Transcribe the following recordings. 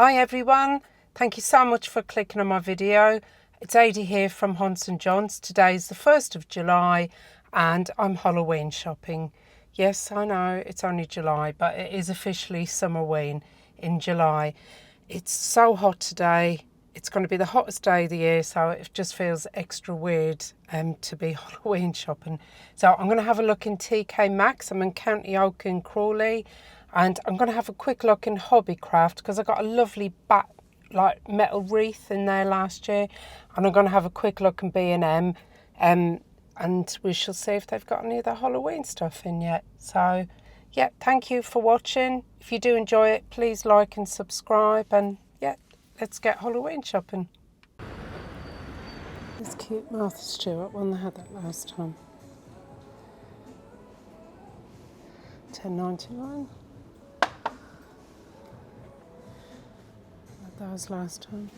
Hi everyone, thank you so much for clicking on my video. It's Adi here from Hunts & Johns. Today is the 1st of July and I'm Halloween shopping. Yes, I know it's only July, but it is officially Summerween in July. It's so hot today. It's going to be the hottest day of the year, so it just feels extra weird to be Halloween shopping. So I'm going to have a look in TK Maxx. I'm in County Oak in Crawley. And I'm going to have a quick look in Hobbycraft because I got a lovely metal wreath in there last year. And I'm going to have a quick look in B&M and we shall see if they've got any of the Halloween stuff in yet. So, yeah, thank you for watching. If you do enjoy it, please like and subscribe. And, yeah, let's get Halloween shopping. This cute Martha Stewart one, they had that last time. $10.99. That was last time.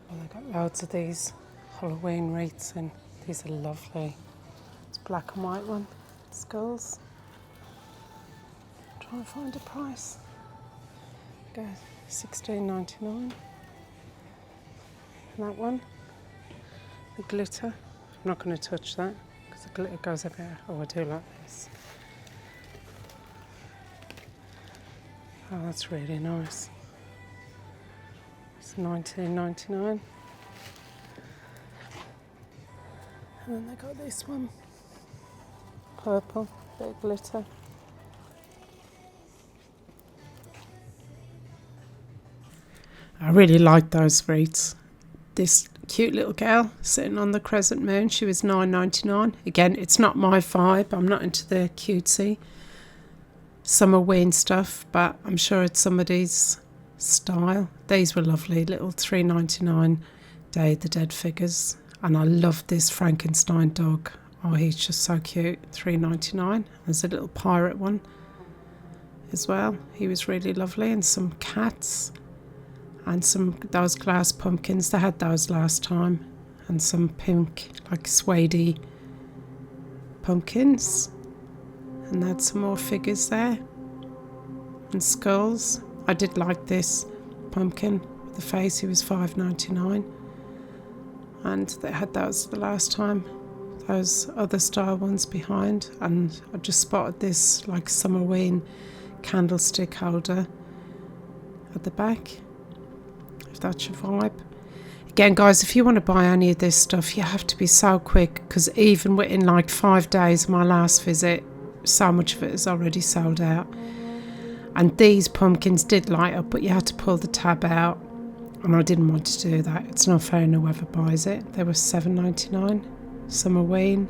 Well, I got loads of these Halloween wreaths in. These are lovely. It's black and white one. Skulls. Try and find a price. Go $16.99. And that one. The glitter. I'm not going to touch that because the glitter goes everywhere. Oh, I do like this. Oh, that's really nice. It's $19.99. And then they got this one. Purple, bit of glitter. I really like those wreaths. This cute little girl sitting on the crescent moon, she was $9.99. Again, it's not my vibe. I'm not into the cutesy Summerween stuff, but I'm sure it's somebody's style. These were lovely, little $3.99 Day of the Dead figures. And I love this Frankenstein dog. Oh, he's just so cute. $3.99. There's a little pirate one as well. He was really lovely. And some cats and those glass pumpkins. They had those last time. And some pink, like suede pumpkins. And they had some more figures there. And skulls. I did like this pumpkin with the face. He was $5.99. And they had those the last time. Those other style ones behind. And I just spotted this like Summerween candlestick holder at the back. If that's your vibe. Again, guys, if you want to buy any of this stuff, you have to be so quick. Because even within like 5 days of my last visit, so much of it is already sold out. And these pumpkins did light up, but you had to pull the tab out, and I didn't want to do that. It's not fair, whoever buys it. They were $7.99, Summerween,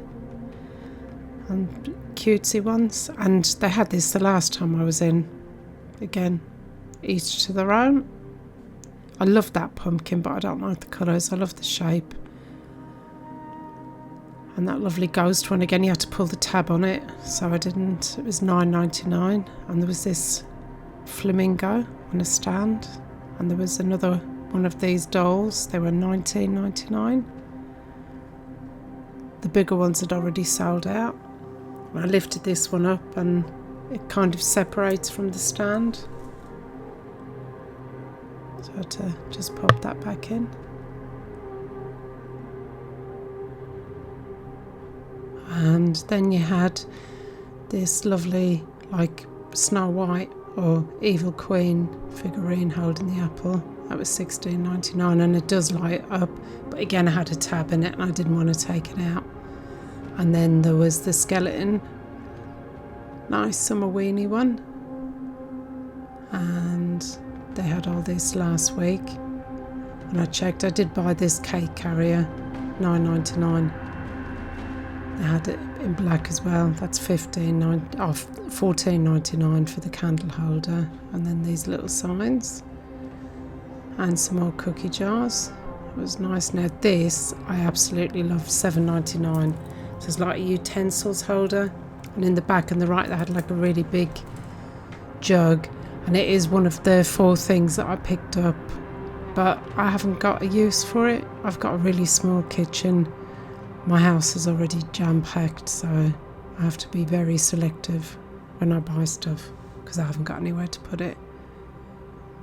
and cutesy ones. And they had this the last time I was in. Again, each to their own. I love that pumpkin, but I don't like the colours. I love the shape. And that lovely ghost one, again, you had to pull the tab on it, so I didn't. It was $9.99. And there was this flamingo on a stand. And there was another one of these dolls. They were $19.99. The bigger ones had already sold out. I lifted this one up and it kind of separates from the stand. So I had to just pop that back in. And then you had this lovely, like, Snow White or Evil Queen figurine holding the apple. That was $16.99, and it does light up. But again, I had a tab in it and I didn't want to take it out. And then there was the skeleton. Nice Summerweeny one. And they had all this last week. And I checked, I did buy this cake carrier, $9.99. They had it in black as well. That's $14.99 for the candle holder. And then these little signs. And some more cookie jars. It was nice. Now this, I absolutely love, $7.99. So it's like a utensils holder. And in the back and the right, they had like a really big jug. And it is one of the 4 things that I picked up. But I haven't got a use for it. I've got a really small kitchen. My house is already jam-packed, so I have to be very selective when I buy stuff. because I haven't got anywhere to put it.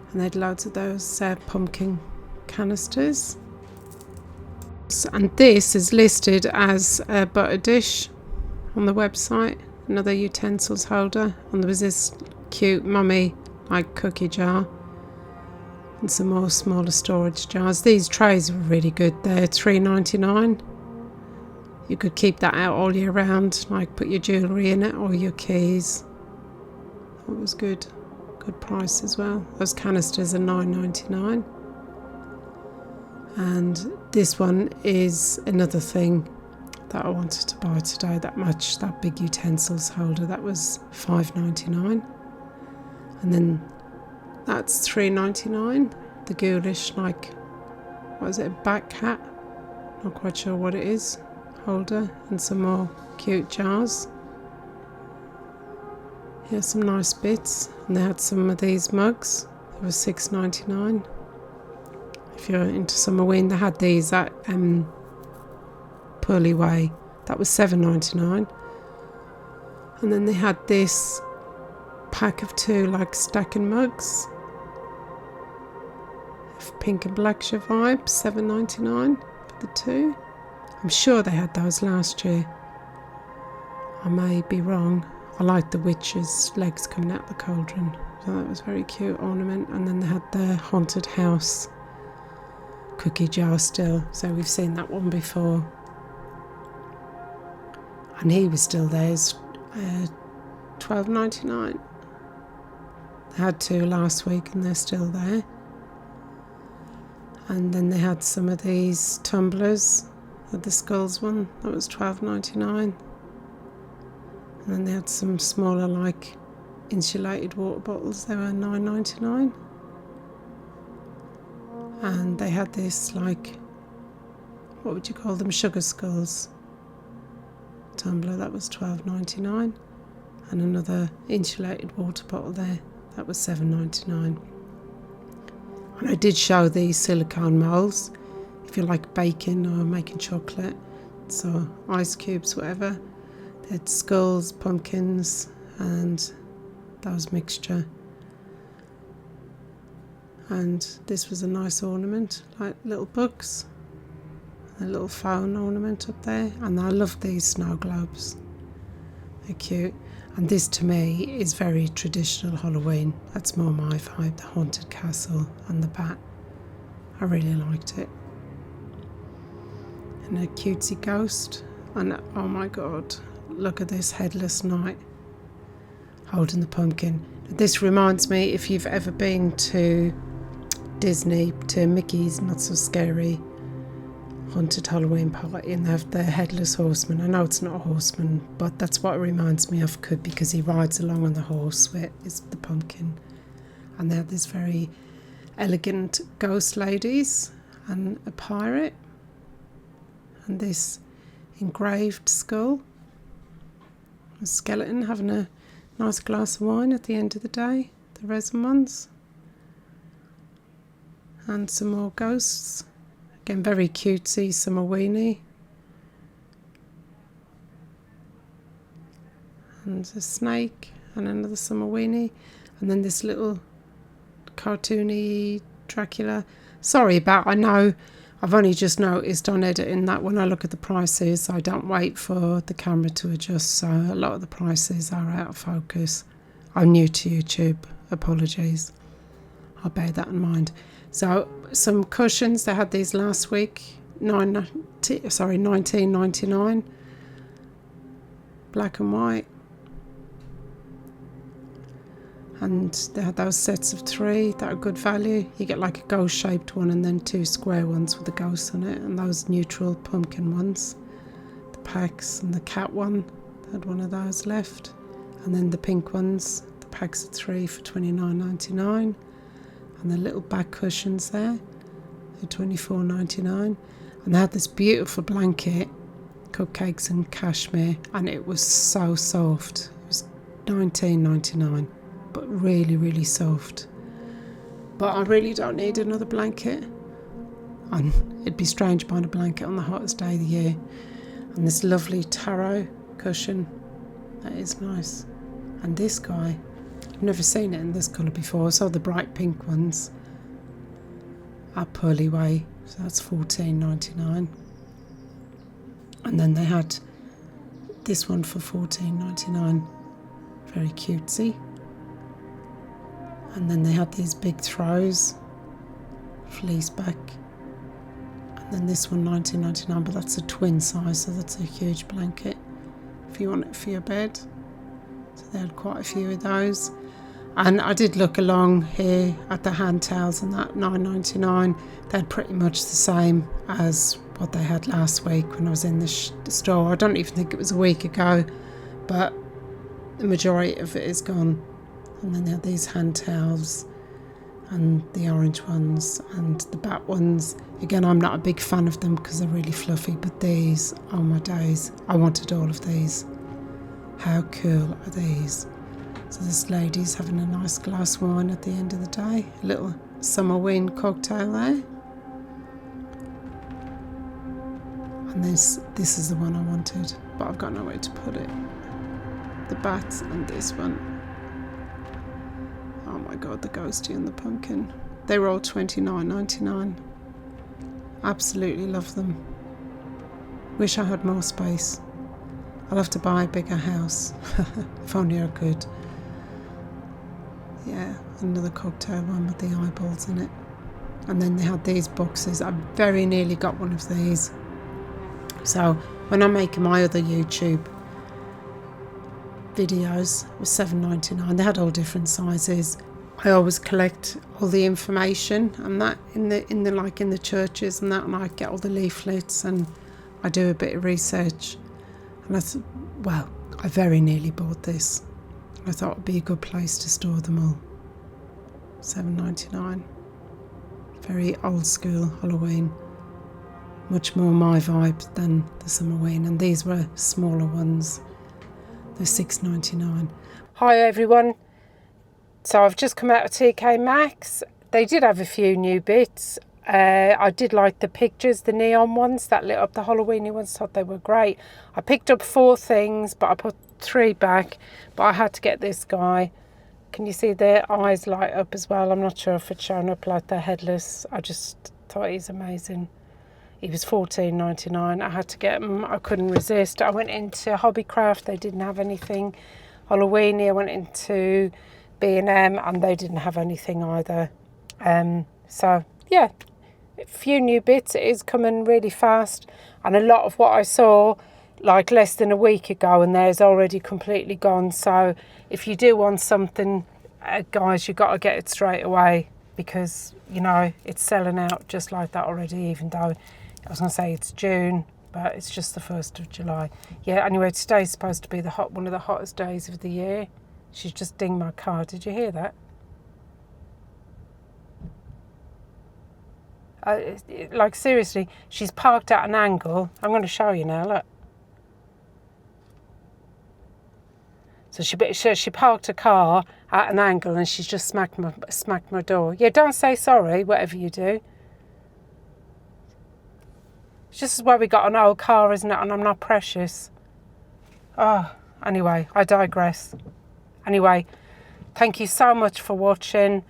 And they had loads of those pumpkin canisters. And this is listed as a butter dish on the website, another utensils holder, and there was this cute mummy like cookie jar and some more smaller storage jars. These trays were really good. They're $3.99. You could keep that out all year round, like put your jewellery in it or your keys. That was good price as well. Those canisters are $9.99. And this one is another thing that I wanted to buy today that matched that big utensils holder. That was $5.99. And then that's $3.99. The ghoulish, like, what is it, a back hat? Not quite sure what it is. Holder and some more cute jars. Here's some nice bits. And they had some of these mugs. They were $6.99. If you're into Halloween, they had these at Pearly Way. That was $7.99. And then they had this pack of 2 like stacking mugs. Pink and black vibe, $7.99 for the 2. I'm sure they had those last year. I may be wrong. I like the witch's legs coming out the cauldron. So that was very cute ornament. And then they had the haunted house cookie jar still. So we've seen that one before. And he was still there. It's $12.99. They had 2 last week and they're still there. And then they had some of these tumblers. The skulls one, that was $12.99. And then they had some smaller like insulated water bottles. They were $9.99. And they had this like, what would you call them, sugar skulls tumbler. That was $12.99. And another insulated water bottle there. That was $7.99. And I did show these silicone moulds if you like baking or making chocolate, so ice cubes, whatever. They had skulls, pumpkins, and those mixture. And this was a nice ornament, like little books, a little phone ornament up there. And I love these snow globes, they're cute. And this to me is very traditional Halloween. That's more my vibe, the haunted castle and the bat. I really liked it. And a cutesy ghost. And oh my god, look at this headless knight holding the pumpkin. This reminds me, if you've ever been to Disney, to Mickey's Not So Scary haunted Halloween party, and they have the headless horseman. I know it's not a horseman, but that's what it reminds me of, because he rides along on the horse with the pumpkin. And they have this very elegant ghost ladies and a pirate and this engraved skull, a skeleton having a nice glass of wine at the end of the day, the resin ones, and some more ghosts. Again, very cutesy, summer weenie. And a snake and another summer weenie. And then this little cartoony Dracula. Sorry about, I know I've only just noticed on editing that when I look at the prices, I don't wait for the camera to adjust. So a lot of the prices are out of focus. I'm new to YouTube, apologies. I'll bear that in mind. So some cushions, they had these last week, $19.99, black and white. And they had those sets of 3 that are good value. You get like a ghost shaped one and then 2 square ones with a ghost on it, and those neutral pumpkin ones. The packs and the cat one, they had one of those left. And then the pink ones, the packs of 3 for $29.99. And the little back cushions there, they're $24.99. And they had this beautiful blanket, cupcakes and cashmere, and it was so soft. It was $19.99, but really, really soft. But I really don't need another blanket. And it'd be strange buying a blanket on the hottest day of the year. And this lovely taro cushion, that is nice. And this guy, I've never seen it in this colour before. I saw the bright pink ones at Pearly Way, so that's $14.99. And then they had this one for $14.99, very cutesy. And then they had these big throws, fleece back. And then this one $19.99, but that's a twin size, so that's a huge blanket if you want it for your bed. So they had quite a few of those. And I did look along here at the hand towels, and that $9.99, they're pretty much the same as what they had last week when I was in the store. I don't even think it was a week ago, but the majority of it is gone. And then they have these hand towels and the orange ones and the bat ones. Again, I'm not a big fan of them because they're really fluffy, but these, oh my days, I wanted all of these. How cool are these? So this lady's having a nice glass of wine at the end of the day. A little summer wind cocktail there. And this is the one I wanted, but I've got nowhere to put it. The bats and this one. Oh my god, the ghosty and the pumpkin. They were all $29.99. Absolutely love them. Wish I had more space. I'll have to buy a bigger house. If only I could. Yeah, another cocktail one with the eyeballs in it. And then they had these boxes. I very nearly got one of these. So when I'm making my other YouTube videos, it was $7.99. They had all different sizes. I always collect all the information and that in the churches and that, and I get all the leaflets and I do a bit of research. And I thought, well, I very nearly bought this. I thought it would be a good place to store them all. $7.99. Very old school Halloween. Much more my vibe than the Summerween. And these were smaller ones. They're $6.99. Hi everyone. So I've just come out of TK Maxx. They did have a few new bits. I did like the pictures, the neon ones that lit up the Halloweeny ones. Thought they were great. I picked up 4 things, but I put 3 back. But I had to get this guy. Can you see their eyes light up as well? I'm not sure if it's showing up like they're headless. I just thought he's amazing. He was $14.99. I had to get him. I couldn't resist. I went into Hobbycraft. They didn't have anything Halloweeny. I went into B&M and they didn't have anything either. So yeah, a few new bits. It is coming really fast, and a lot of what I saw like less than a week ago and there's already completely gone. So if you do want something, guys, you've got to get it straight away, because you know it's selling out just like that already, even though I was going to say it's June, but it's just the 1st of July. Yeah, anyway, today's supposed to be one of the hottest days of the year. She's just dinged my car. Did you hear that? Like seriously, she's parked at an angle. I'm going to show you now, look. So she parked a car at an angle and she's just smacked my door. Yeah, don't say sorry, whatever you do. It's just where we got an old car, isn't it? And I'm not precious. Oh, anyway, I digress. Anyway, thank you so much for watching.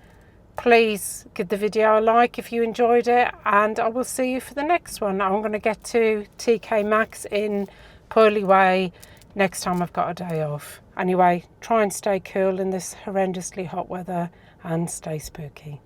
Please give the video a like if you enjoyed it, and I will see you for the next one. I'm going to get to TK Maxx in Pearly Way next time I've got a day off. Anyway, try and stay cool in this horrendously hot weather and stay spooky.